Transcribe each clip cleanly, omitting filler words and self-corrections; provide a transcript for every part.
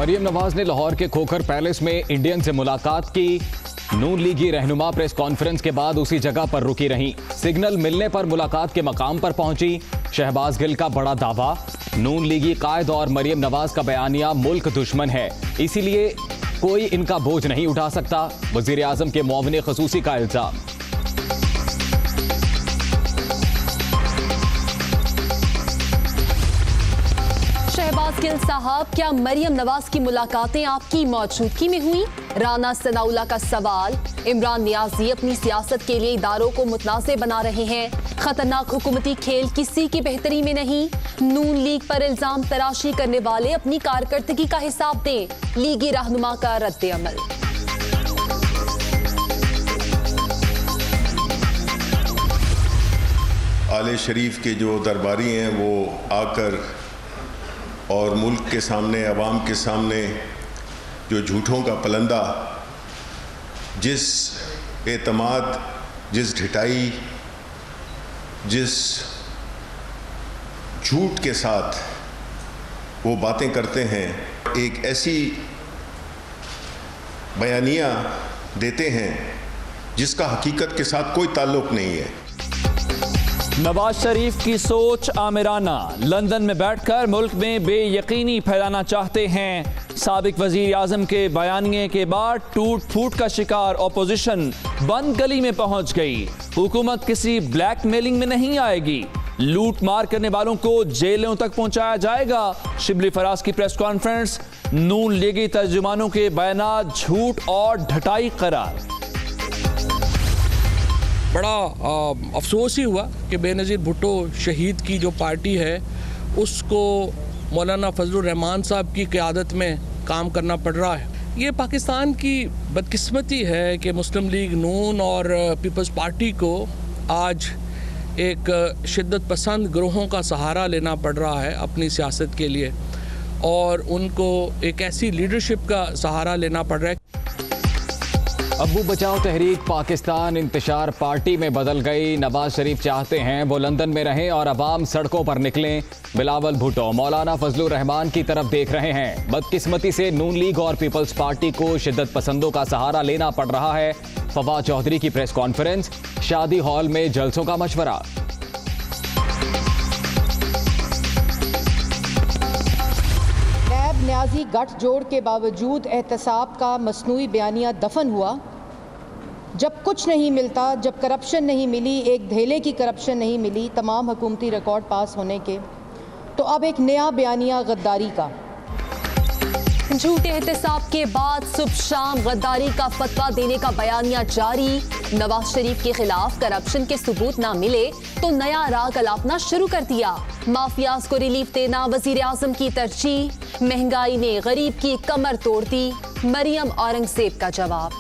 मरियम नवाज ने लाहौर के खोखर पैलेस में इंडियन से मुलाकात की। नून लीगी रहनुमा प्रेस कॉन्फ्रेंस के बाद उसी जगह पर रुकी रहीं। सिग्नल मिलने पर मुलाकात के मकाम पर पहुंची। शहबाज गिल का बड़ा दावा, नून लीगी कायद और मरियम नवाज का बयानिया मुल्क दुश्मन है, इसीलिए कोई इनका बोझ नहीं उठा सकता। वजीर आजम के मुआविन खसूसी का इल्जाम। शहबाज गिल साहब, क्या मरियम नवाज की मुलाकातें आपकी मौजूदगी में हुई? राना सनाउल्लाह का सवाल। इमरान नियाजी अपनी सियासत के लिए इदारों को मुतनाज़ बना रहे हैं। खतरनाक हुकूमती खेल किसी की बेहतरी में नहीं। नून लीग पर इल्जाम तराशी करने वाले अपनी कारकर्दगी का हिसाब दें। लीगी रहनुमा का रद्द अमल। आले शरीफ के जो दरबारी हैं वो आकर और मुल्क के सामने, अवाम के सामने जो झूठों का पलंदा, जिस एतमाद, जिस ढिठाई, जिस झूठ के साथ वो बातें करते हैं, एक ऐसी बयानिया देते हैं जिसका हकीकत के साथ कोई ताल्लुक नहीं है। नवाज शरीफ की सोच आमिराना, लंदन में बैठकर मुल्क में बेयकीनी फैलाना चाहते हैं। साबिक वजीर आजम के बयानिए के बाद टूट फूट का शिकार ऑपोजिशन बंद गली में पहुंच गई। हुकूमत किसी ब्लैकमेलिंग में नहीं आएगी, लूट मार करने वालों को जेलों तक पहुंचाया जाएगा। शिबली फराज की प्रेस कॉन्फ्रेंस, नून लीगी तर्जुमानों के बयानात झूठ और ढटाई करार। बड़ा अफसोस ही हुआ कि बेनज़ीर भुट्टो शहीद की जो पार्टी है उसको मौलाना फजलुर रहमान साहब की क़यादत में काम करना पड़ रहा है। ये पाकिस्तान की बदकिस्मती है कि मुस्लिम लीग नून और पीपल्स पार्टी को आज एक शिद्दत पसंद ग्रोहों का सहारा लेना पड़ रहा है अपनी सियासत के लिए, और उनको एक ऐसी लीडरशिप का सहारा लेना पड़ रहा है। अब्बू बचाओ तहरीक पाकिस्तान इंतशार पार्टी में बदल गई। नवाज शरीफ चाहते हैं वो लंदन में रहें और अवाम सड़कों पर निकलें। बिलावल भुट्टो मौलाना फजलुर रहमान की तरफ देख रहे हैं। बदकिस्मती से नून लीग और पीपल्स पार्टी को शिद्दत पसंदों का सहारा लेना पड़ रहा है। फवाद चौधरी की प्रेस कॉन्फ्रेंस, शादी हॉल में जलसों का मशवरा। न्याजी गठजोड़ के बावजूद एहतसाब का मसनूई बयानिया दफन हुआ। जब कुछ नहीं मिलता, जब करप्शन नहीं मिली, एक धेले की करप्शन नहीं मिली तमाम हुकूमती रिकॉर्ड पास होने के, तो अब एक नया बयानिया गद्दारी का। झूठे एहतसाब के बाद सुबह शाम गद्दारी का फतवा देने का बयानिया जारी। नवाज शरीफ के खिलाफ करप्शन के सबूत ना मिले तो नया राग अलापना शुरू कर दिया। माफियाज को रिलीफ देना वजीर आजम की तरजीह। महंगाई ने गरीब की कमर तोड़ दी, मरियम औरंगजेब का जवाब।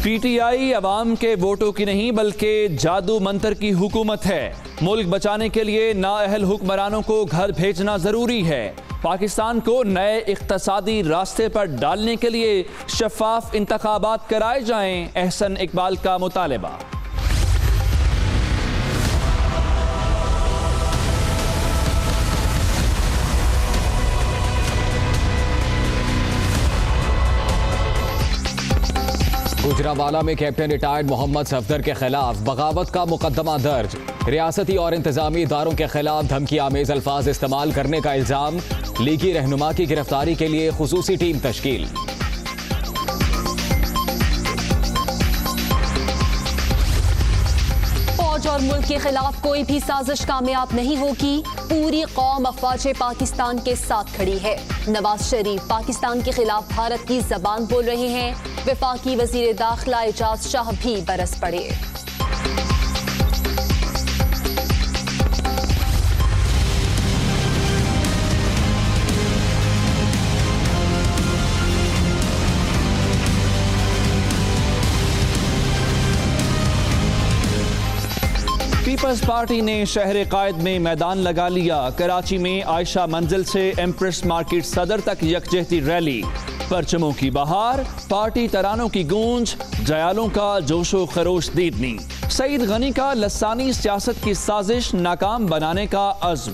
पीटीआई अवाम के वोटों की नहीं बल्कि जादू मंतर की हुकूमत है। मुल्क बचाने के लिए नाअहल हुक्मरानों को घर भेजना जरूरी है। पाकिस्तान को नए इक्तसादी रास्ते पर डालने के लिए शफाफ इंतखाबात कराए जाएं, एहसन इकबाल का मुतालबा। गुजरावाला में कैप्टन रिटायर्ड मोहम्मद सफदर के खिलाफ बगावत का मुकदमा दर्ज। रियासती और इंतजामी इदारों के खिलाफ धमकी आमेज अल्फाज इस्तेमाल करने का इल्जाम। लीगी रहनुमा की गिरफ्तारी के लिए खुसूसी टीम तश्कील। फौज और मुल्क के खिलाफ कोई भी साजिश कामयाब नहीं होगी। पूरी कौम अफवाज पाकिस्तान के साथ खड़ी है। नवाज शरीफ पाकिस्तान के खिलाफ भारत की जबान बोल रहे हैं। वफाकी वजीर दाखिला एजाज शाह भी बरस पड़े। पीपल्स पार्टी ने शहर कायद में मैदान लगा लिया। कराची में आयशा मंजिल से एम्प्रेस मार्केट सदर तक यकजहती रैली। परचमों की बहार, पार्टी तरानों की गूंज, जयालों का जोशो खरोश दीदनी। सईद गनी का लसानी सियासत की साजिश नाकाम बनाने का अज़्म।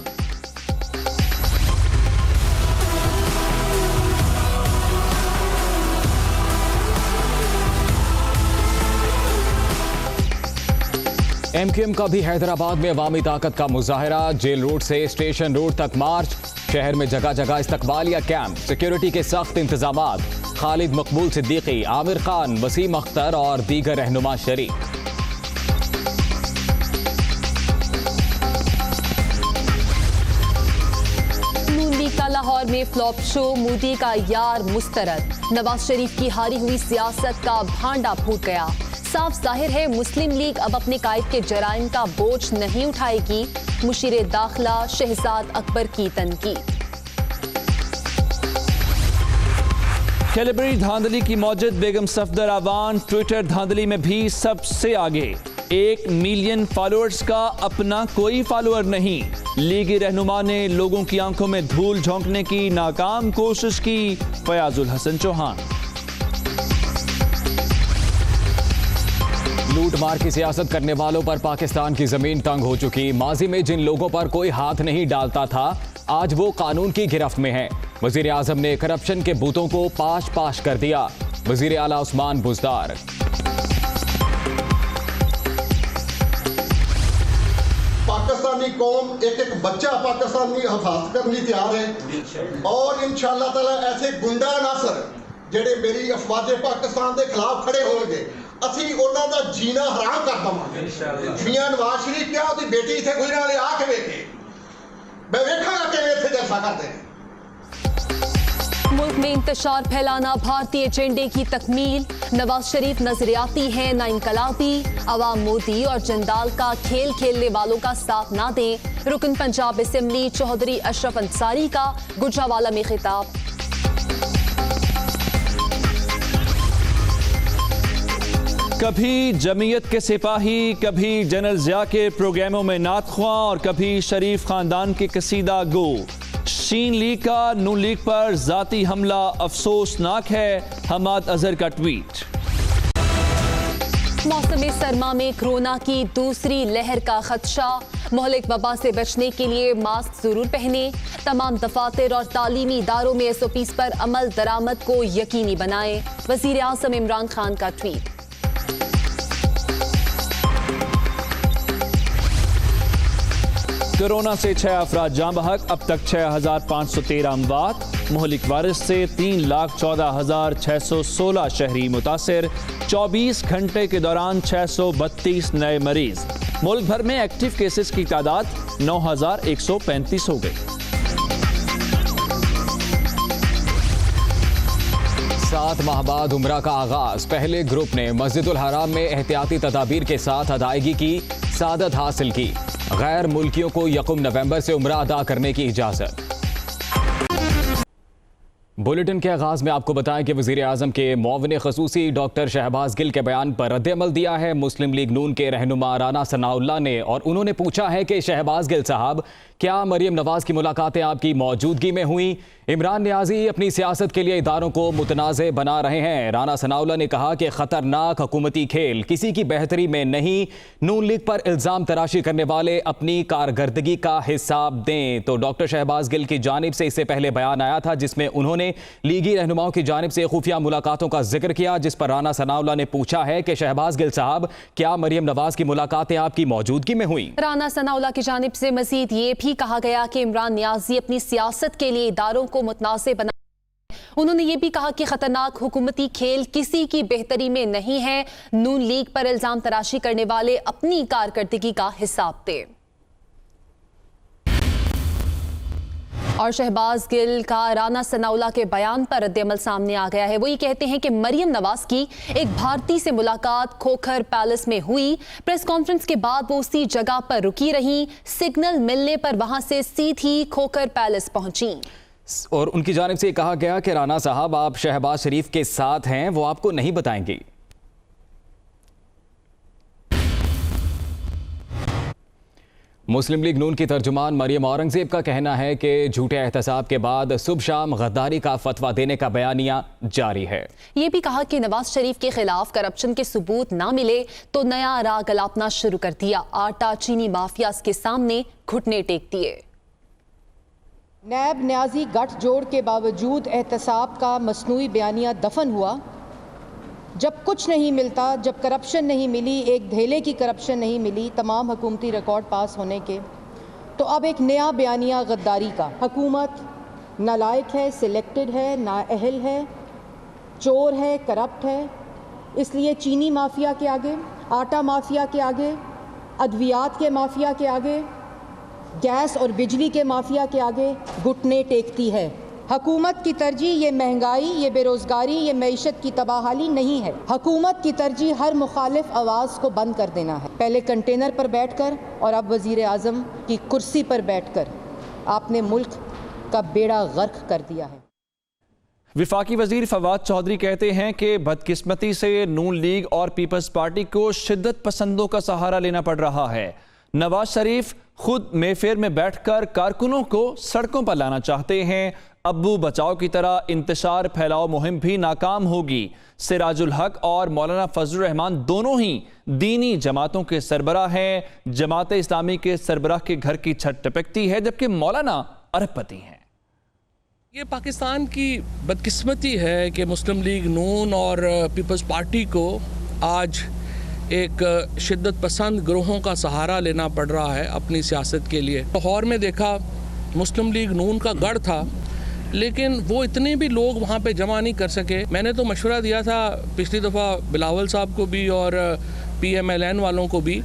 एमक्यूएम का भी हैदराबाद में अवामी ताकत का मुजाहरा। जेल रोड से स्टेशन रोड तक मार्च। शहर में जगह जगह इस्तकबालिया कैंप, सिक्योरिटी के सख्त इंतजामात। खालिद मकबूल सिद्दीकी, आमिर खान, वसीम अख्तर और दीगर रहनुमा शरीक। लाहौर में फ्लॉप शो, मोदी का यार मुस्तरद। नवाज शरीफ की हारी हुई सियासत का भांडा फूट गया। साफ जाहिर है मुस्लिम लीग अब अपने कायद के जराइम का बोझ नहीं उठाएगी। मुशीर दाखिला शहजाद अकबर की तनकीद। कैलेबरी धांधली की मौजूद बेगम सफदर अवान ट्विटर धांधली में भी सबसे आगे। 1 मिलियन फॉलोअर्स का अपना कोई फॉलोअर नहीं। लीगी रहनुमा ने लोगों की आंखों में धूल झोंकने की नाकाम कोशिश की। फयाजुल हसन चौहान। लूट मार की सियासत करने वालों पर पाकिस्तान की जमीन तंग हो चुकी। माजी में जिन लोगों पर कोई हाथ नहीं डालता था, आज वो कानून की गिरफ्त में हैं। वजीर आजम ने करप्शन के बूतों को पाश पाश कर दिया। वजीर आला उस्मान बुज़दार। पाकिस्तानी कौम एक एक बच्चा पाकिस्तानी हिफाजत करने तैयार है और इंशाअल्लाह ताला ऐसे गुंडा नासर जेडे मेरी अफवाजे पाकिस्तान के खिलाफ खड़े होंगे, असी उन्हां दा जीना हराम कर देवांगे। मियां नवाज शरीफ क्या उसकी बेटी इत्थे गुजरन वाले आके वेखे, मैं वेखांगा कि इत्थे जलसा करते हैं। मुल्क में इंतशार फैलाना भारतीय एजेंडे की तकमील। नवाज शरीफ नजरियाती हैं ना इनकलाबी। अवाम मोदी और जंदाल का खेल खेलने वालों का साथ ना दें। रुकन पंजाब असेंबली चौधरी अशरफ अंसारी का गुजरावाला में खिताब। कभी जमीयत के सिपाही, कभी जनरल ज़िया के प्रोग्रामों में नात ख्वां और कभी शरीफ खानदान के कसीदा गो। शीन लीग का नून लीग पर जाती हमला अफसोसनाक है। हमाद अजहर का ट्वीट। मौसम सरमा में कोरोना की दूसरी लहर का खदशा। मोहलिक वबा से बचने के लिए मास्क जरूर पहने। तमाम दफातर और तालीमी इदारों में SOPs पर अमल दरामद को यकीनी बनाएं। वजीर आज़म इमरान खान का ट्वीट। कोरोना से 6 अफराद जाँ बहक। अब तक 6513 अमवात। मोहलिक वायरस से 3,14,616 शहरी मुतासिर। 24 घंटे के दौरान 632 नए मरीज। मुल्क भर में एक्टिव केसेस की तादाद 9,135 हो गई। 7 माह बाद उम्रा का आगाज। पहले ग्रुप ने मस्जिदुल हराम में एहतियाती तदाबीर के साथ अदायगी की सादत हासिल की। गैर मुल्कियों को 1 नवंबर से उम्रा अदा करने की इजाजत। बुलेटिन के आगाज में आपको बताएं कि वजीर आजम के मुआविन खसूसी डॉक्टर शहबाज गिल के बयान पर रद्द-ए-अमल दिया है मुस्लिम लीग नून के रहनुमा राना सनाउल्लाह ने, और उन्होंने पूछा है कि शहबाज गिल साहब, क्या मरियम नवाज की मुलाकातें आपकी मौजूदगी में हुई? इमरान नियाजी अपनी सियासत के लिए इदारों को मुतनाज़े बना रहे हैं। राना सनाउल्लाह ने कहा कि खतरनाक हुकूमती खेल किसी की बेहतरी में नहीं। नून लीग पर इल्ज़ाम तराशी करने वाले अपनी कारकर्दगी का हिसाब दें। तो डॉक्टर शहबाज गिल की जानिब से इससे पहले बयान आया था जिसमें उन्होंने लीगी रहनुमाओं की जानिब से खुफिया मुलाकातों का जिक्र किया, जिस पर राना सनाउल्लाह ने पूछा है कि शहबाज गिल साहब, क्या मरियम नवाज की मुलाकातें आपकी मौजूदगी में हुई? राना सनाउल्लाह की जानिब से मजीद ये भी कहा गया कि इमरान नियाजी अपनी सियासत के लिए इदारों को मुतनासिब बना। उन्होंने ये भी कहा कि खतरनाक हुकूमती खेल किसी की बेहतरी में नहीं है। नून लीग पर इल्जाम तराशी करने वाले अपनी कारकर्दगी का हिसाब दें। और शहबाज गिल का राना सनाउल्लाह के बयान पर रद्द-ए-अमल सामने आ गया है। वो ये कहते हैं कि मरियम नवाज की एक भारतीय से मुलाकात खोखर पैलेस में हुई। प्रेस कॉन्फ्रेंस के बाद वो उसी जगह पर रुकी रही। सिग्नल मिलने पर वहां से सीधी खोखर पैलेस पहुंची और उनकी जानिब से कहा गया कि राना साहब, आप शहबाज शरीफ के साथ हैं, वो आपको नहीं बताएंगी। मुस्लिम लीग नून की तर्जुमान मरियम औरंगजेब का कहना है कि झूठे एहतसाब के बाद सुबह शाम गद्दारी का फतवा देने का बयानिया जारी है। ये भी कहा कि नवाज शरीफ के खिलाफ करप्शन के सबूत ना मिले तो नया राग अलापना शुरू कर दिया। आटा चीनी माफियाज के सामने घुटने टेक दिए। नैब न्याजी गठजोड़ के बावजूद एहतसाब का मसनूई बयानिया दफन हुआ, जब कुछ नहीं मिलता, जब करप्शन नहीं मिली, एक धेले की करप्शन नहीं मिली तमाम हुकूमती रिकॉर्ड पास होने के, तो अब एक नया बयानिया गद्दारी का। हुकूमत नालायक है, सिलेक्टेड है, नाअहल है, चोर है, करप्ट है, इसलिए चीनी माफिया के आगे, आटा माफिया के आगे, अद्वियात के माफिया के आगे, गैस और बिजली के माफिया के आगे घुटने टेकती है। हुकूमत की तरजीह ये महंगाई, ये बेरोज़गारी, ये मईशत की तबाहाली नहीं है। हुकूमत की तरजीह हर मुखालिफ आवाज़ को बंद कर देना है। पहले कंटेनर पर बैठकर और अब वज़ीर आज़म की कुर्सी पर बैठकर आपने मुल्क का बेड़ा गर्क कर दिया है। विफाकी वजीर फवाद चौधरी कहते हैं कि बदकिस्मती से नून लीग और पीपल्स पार्टी को शिद्दत पसंदों का सहारा लेना पड़ रहा है। नवाज शरीफ खुद मेफेयर में बैठकर कारकुनों को सड़कों पर लाना चाहते हैं। अब्बू बचाओ की तरह इंतशार फैलाओ मुहिम भी नाकाम होगी। सिराजुल हक और मौलाना फजलुर रहमान दोनों ही दीनी जमातों के सरबराह हैं। जमात इस्लामी के सरबराह के घर की छत टपकती है, जबकि मौलाना अरबपति हैं। ये पाकिस्तान की बदकिस्मती है कि मुस्लिम लीग नून और पीपल्स पार्टी को आज एक शिद्दत पसंद ग्रोहों का सहारा लेना पड़ रहा है अपनी सियासत के लिए। लाहौर में देखा, मुस्लिम लीग नून का गढ़ था, लेकिन वो इतने भी लोग वहाँ पे जमा नहीं कर सके। मैंने तो मशवरा दिया था पिछली दफ़ा बिलावल साहब को भी और PMLN वालों को भी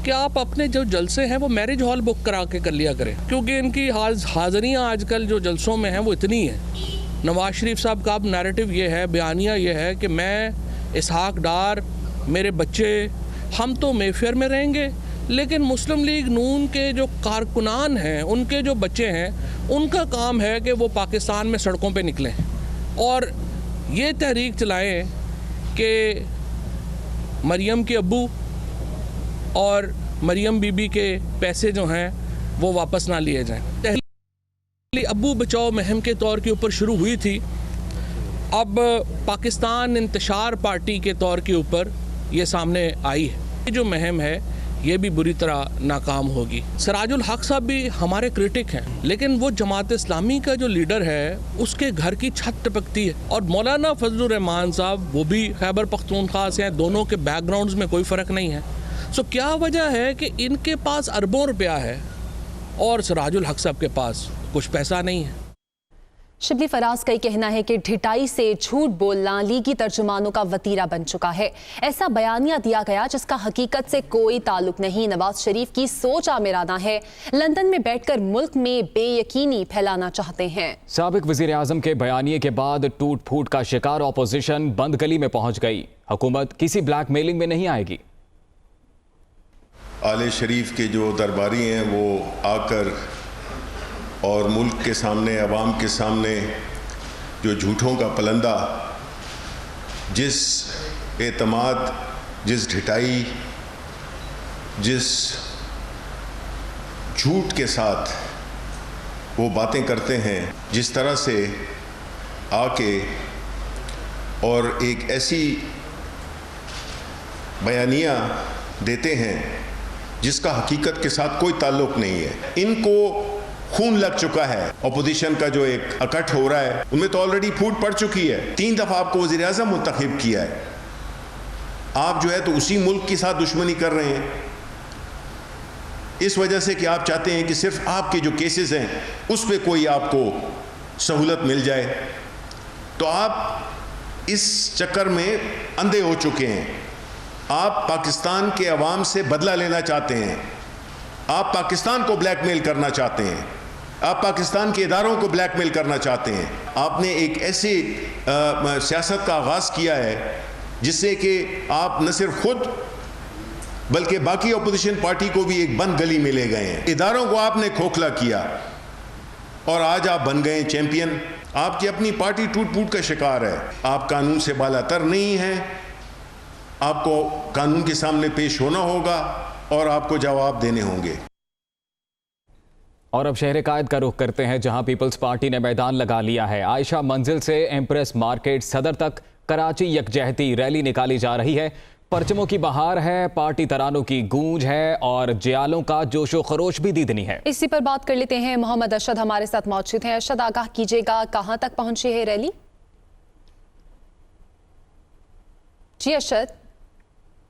कि आप अपने जो जलसे हैं वो मैरिज हॉल बुक करा के कर लिया करें, क्योंकि इनकी हाज़िरियाँ आजकल जो जलसों में हैं वो इतनी हैं। नवाज शरीफ साहब का अब नैरेटिव ये है, बयानिया ये है कि मैं, इसहाक डार, मेरे बच्चे, हम तो मेफेयर में रहेंगे, लेकिन मुस्लिम लीग नून के जो कारकुनान हैं, उनके जो बच्चे हैं, उनका काम है कि वो पाकिस्तान में सड़कों पे निकलें और ये तहरीक चलाएं कि मरियम के अब्बू और मरियम बीबी के पैसे जो हैं वो वापस ना लिए जाएं। पहले अब्बू बचाओ मुहिम के तौर के ऊपर शुरू हुई थी, अब पाकिस्तान इंतशार पार्टी के तौर के ऊपर ये सामने आई है। ये जो मुहिम है ये भी बुरी तरह नाकाम होगी। सिराजुल हक साहब भी हमारे क्रिटिक हैं, लेकिन वो जमात इस्लामी का जो लीडर है उसके घर की छत टपकती है। और मौलाना फजलुर रहमान साहब वो भी खैबर पख्तूनख्वा से हैं, दोनों के बैकग्राउंड्स में कोई फ़र्क नहीं है। सो क्या वजह है कि इनके पास अरबों रुपया है और सिराजुल हक साहब के पास कुछ पैसा नहीं है। शिबली फराज का ये कहना है कि ढिठाई से झूठ बोलना लीगी तर्जुमानों का वतीरा बन चुका है। ऐसा बयानिया दिया गया जिसका हकीकत से कोई ताल्लुक नहीं। नवाज शरीफ की सोच आमिराना है, लंदन में बैठकर मुल्क में बेयकीनी फैलाना चाहते हैं। साबिक वजीर आजम के बयानिए के बाद टूट फूट का शिकार ऑपोजिशन बंद गली में पहुंच गई। हुकूमत किसी ब्लैकमेलिंग में नहीं आएगी। आले शरीफ के जो दरबारी हैं वो आकर और मुल्क के सामने, अवाम के सामने जो झूठों का पलंदा, जिस एतमाद, जिस ढिठाई, जिस झूठ के साथ वो बातें करते हैं, जिस तरह से आके और एक ऐसी बयानिया देते हैं जिसका हकीकत के साथ कोई ताल्लुक नहीं है। इनको खून लग चुका है। अपोजिशन का जो एक अकट हो रहा है उनमें तो ऑलरेडी फूट पड़ चुकी है। 3 दफ़ा आपको वज़ीर आज़म मुंतखब किया है, आप जो है तो उसी मुल्क के साथ दुश्मनी कर रहे हैं, इस वजह से कि आप चाहते हैं कि सिर्फ आपके जो केसेस हैं उस पर कोई आपको सहूलत मिल जाए। तो आप इस चक्कर में अंधे हो चुके हैं। आप पाकिस्तान के अवाम से बदला लेना चाहते हैं, आप पाकिस्तान को ब्लैकमेल करना चाहते हैं, आप पाकिस्तान के इदारों को ब्लैकमेल करना चाहते हैं। आपने एक ऐसी सियासत का आगाज़ किया है जिससे कि आप न सिर्फ खुद बल्कि बाकी अपोजिशन पार्टी को भी एक बंद गली में ले गए हैं। इदारों को आपने खोखला किया और आज आप बन गए चैंपियन। आपकी अपनी पार्टी टूट फूट का शिकार है। आप कानून से बालातर नहीं हैं, आपको कानून के सामने पेश होना होगा और आपको जवाब देने होंगे। और अब शहर कायद का रुख करते हैं, जहां पीपल्स पार्टी ने मैदान लगा लिया है। आयशा मंजिल से एम्प्रेस मार्केट सदर तक कराची यकजहती रैली निकाली जा रही है। परचमों की बहार है, पार्टी तरानों की गूंज है और जियालों का जोशो खरोश भी दीदनी है। इसी पर बात कर लेते हैं, मोहम्मद अरशद हमारे साथ मौजूद हैं। अरशद, आगाह कीजिएगा, कहां तक पहुंची है रैली? जी अरशद,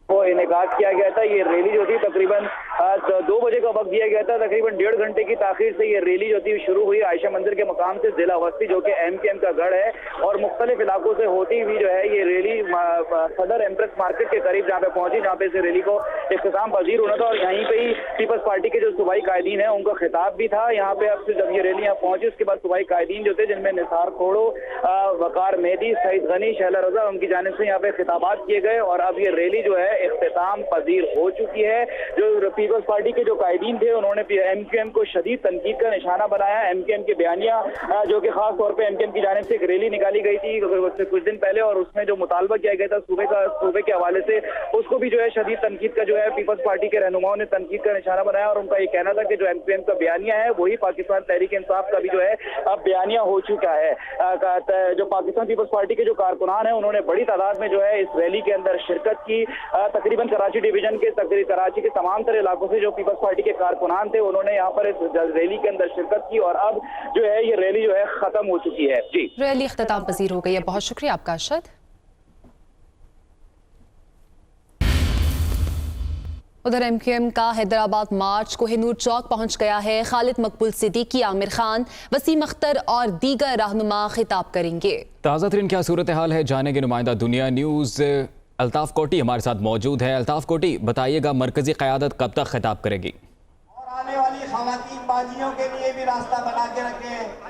वो इनेकाद किया गया था। ये रैली जो थी तकरीबन 2 बजे का वक्त दिया गया था। तकरीबन 1.5 घंटे की ताखीर से ये रैली जो थी शुरू हुई आयशा मंदिर के मकाम से। जिला वस्ती जो कि MKM का गढ़ है और मुख्तलिफ इलाकों से होती हुई जो है ये रैली सदर एम्प्रेस मार्केट के करीब जहाँ पे पहुंची, जहाँ पे इस रैली को इख्तिताम पजीर होना था। और यहीं पे ही पीपल्स पार्टी के जो सूबाई कायदीन है उनका खिताब भी था यहाँ पे। अब से जब ये रैली यहाँ पहुंची उसके बाद सूबाई कायदीन जो थे, जिनमें निसार खोड़ो, वकार मेहदी, सईद गनी, शहला रजा, उनकी जानिब से यहाँ पे खिताबात किए गए। और अब ये रैली जो है इख्तिताम पजीर हो चुकी है। जो पीपल्स पार्टी के जो कायदीन थे उन्होंने MKM को शदीद तनकीद का निशाना बनाया। MKM के बयानिया जो कि खास तौर पे MKM की जानिब से एक रैली निकाली गई थी कुछ दिन पहले और उसमें जो मुतालबा किया गया था सूबे के हवाले से, उसको भी जो है शदीद तनकीद का जो है पीपल्स पार्टी के रहनुमाओं ने तनकीद का निशाना बनाया। और उनका ये कहना था कि जो MKM का बयानिया है वही पाकिस्तान तहरीक इंसाफ का भी जो है अब बयानिया हो चुका है। जो पाकिस्तान पीपल्स पार्टी के जो कारकुनान है उन्होंने बड़ी तादाद में जो है इस रैली के अंदर शिरकत की। तकरीबन कराची डिवीजन के कराची के तमाम तरह इलाकों से जो पीपल्स पार्टी के कारकुनान थे उन्होंने यहाँ पर इस रैली के अंदर शिरकत की। और अब जो है ये रैली जो है खत्म हो चुकी है। जी, रैली इख्तिताम पजीर हो गई है। बहुत शुक्रिया आपका अरशद। उधर MKM का हैदराबाद मार्च कोहिनूर चौक पहुंच गया है। खालिद मकबूल सिद्दीकी, आमिर खान, वसीम अख्तर और दीगर रहनुमा खिताब करेंगे। ताज़ा तरीन क्या सूरत हाल है जानेंगे नुमाइंदा दुनिया न्यूज़ अल्ताफ कोटी हमारे साथ मौजूद है। अल्ताफ कोटी, बताइएगा मरकजी क़यादत कब तक खिताब करेगी? और आने वाली ख़वातीन बाजियों के लिए भी रास्ता बना के रखें।